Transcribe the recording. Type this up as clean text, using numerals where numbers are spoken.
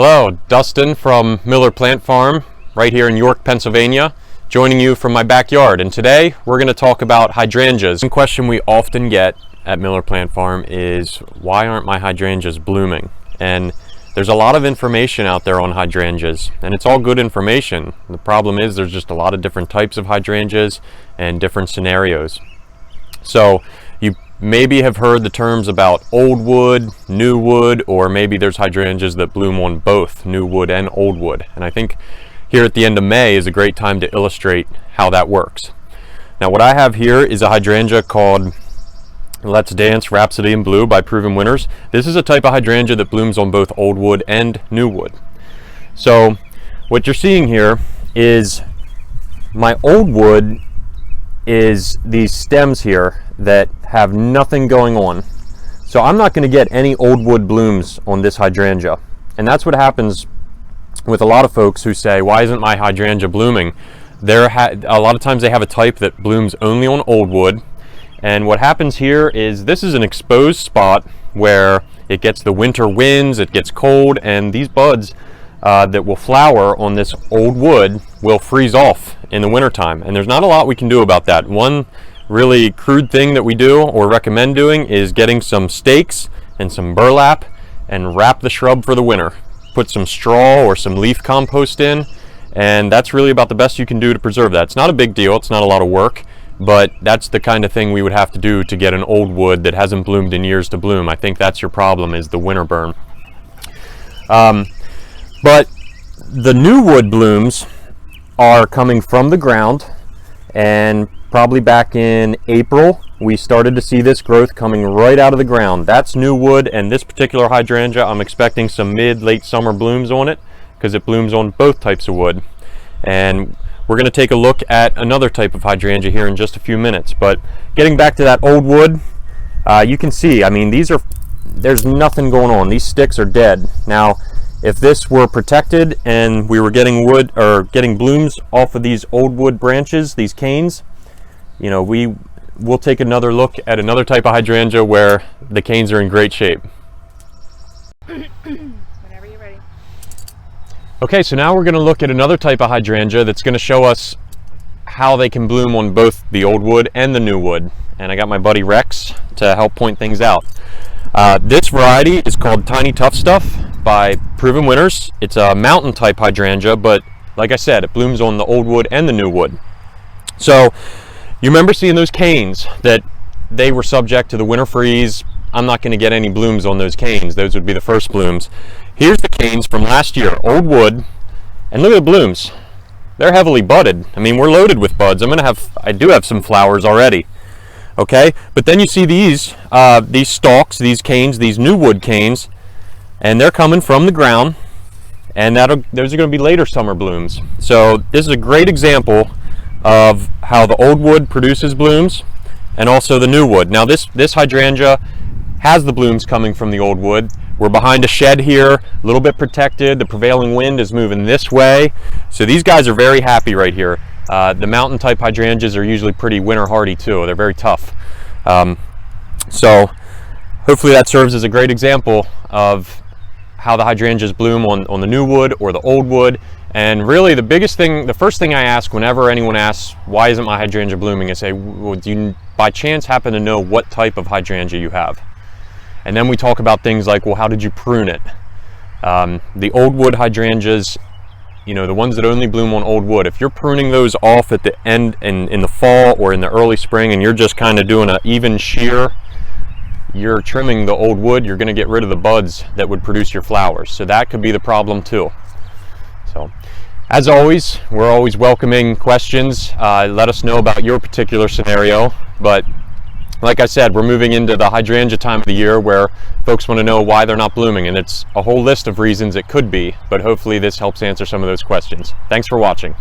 Hello, Dustyn from Miller Plant Farm right here in York, Pennsylvania, joining you from my backyard. And today we're going to talk about hydrangeas. One question we often get at Miller Plant Farm is, why aren't my hydrangeas blooming? And there's a lot of information out there on hydrangeas, and it's all good information. The problem is there's just a lot of different types of hydrangeas and different scenarios. So you maybe have heard the terms about old wood, new wood, or maybe there's hydrangeas that bloom on both new wood and old wood. And I think here at the end of May is a great time to illustrate how that works. Now what I have here is a hydrangea called Let's Dance Rhapsody in Blue by Proven Winners. This is a type of hydrangea that blooms on both old wood and new wood. So what you're seeing here is my old wood is these stems here that have nothing going on. So I'm not going to get any old wood blooms on this hydrangea. And that's what happens with a lot of folks who say, why isn't my hydrangea blooming? A lot of times they have a type that blooms only on old wood. And what happens here is this is an exposed spot where it gets the winter winds, it gets cold, and these buds that will flower on this old wood will freeze off in the wintertime. And there's not a lot we can do about that. One really crude thing that we do or recommend doing is getting some stakes and some burlap and wrap the shrub for the winter. Put some straw or some leaf compost in, and that's really about the best you can do to preserve that. It's not a big deal, it's not a lot of work, but that's the kind of thing we would have to do to get an old wood that hasn't bloomed in years to bloom. I think that's your problem, is the winter burn. But the new wood blooms are coming from the ground, and probably back in April we started to see this growth coming right out of the ground. That's new wood, and this particular hydrangea, I'm expecting some late summer blooms on it because it blooms on both types of wood. And we're going to take a look at another type of hydrangea here in just a few minutes. But getting back to that old wood, you can see, I mean, there's nothing going on. These sticks are dead. Now if this were protected and we were getting wood or getting blooms off of these old wood branches, these canes, you know, we'll take another look at another type of hydrangea where the canes are in great shape. Whenever you're ready. Okay, so now we're going to look at another type of hydrangea that's going to show us how they can bloom on both the old wood and the new wood. And I got my buddy Rex to help point things out. This variety is called Tiny Tough Stuff by Proven Winners. It's a mountain type hydrangea, but like I said, it blooms on the old wood and the new wood. So you remember seeing those canes that they were subject to the winter freeze. I'm not going to get any blooms on those canes. Those would be the first blooms. Here's the canes from last year, old wood, and look at the blooms. They're heavily budded. I mean, we're loaded with buds. I do have some flowers already. Okay, but then you see these stalks, these canes, these new wood canes, and they're coming from the ground, and those are going to be later summer blooms. So this is a great example of how the old wood produces blooms and also the new wood. Now this hydrangea has the blooms coming from the old wood. We're behind a shed here, a little bit protected. The prevailing wind is moving this way. So these guys are very happy right here. The mountain type hydrangeas are usually pretty winter hardy too. They're very tough. So hopefully that serves as a great example of how the hydrangeas bloom on the new wood or the old wood. And really the first thing I ask whenever anyone asks, why isn't my hydrangea blooming, I say, well, do you by chance happen to know what type of hydrangea you have? And then we talk about things like, well, how did you prune it? The old wood hydrangeas, you know, the ones that only bloom on old wood, if you're pruning those off at the end in the fall or in the early spring, and you're just kind of doing an even shear, you're trimming the old wood, you're going to get rid of the buds that would produce your flowers. So that could be the problem too. So as always, we're always welcoming questions. Let us know about your particular scenario. But like I said, we're moving into the hydrangea time of the year where folks want to know why they're not blooming, and it's a whole list of reasons it could be, but hopefully this helps answer some of those questions. Thanks for watching.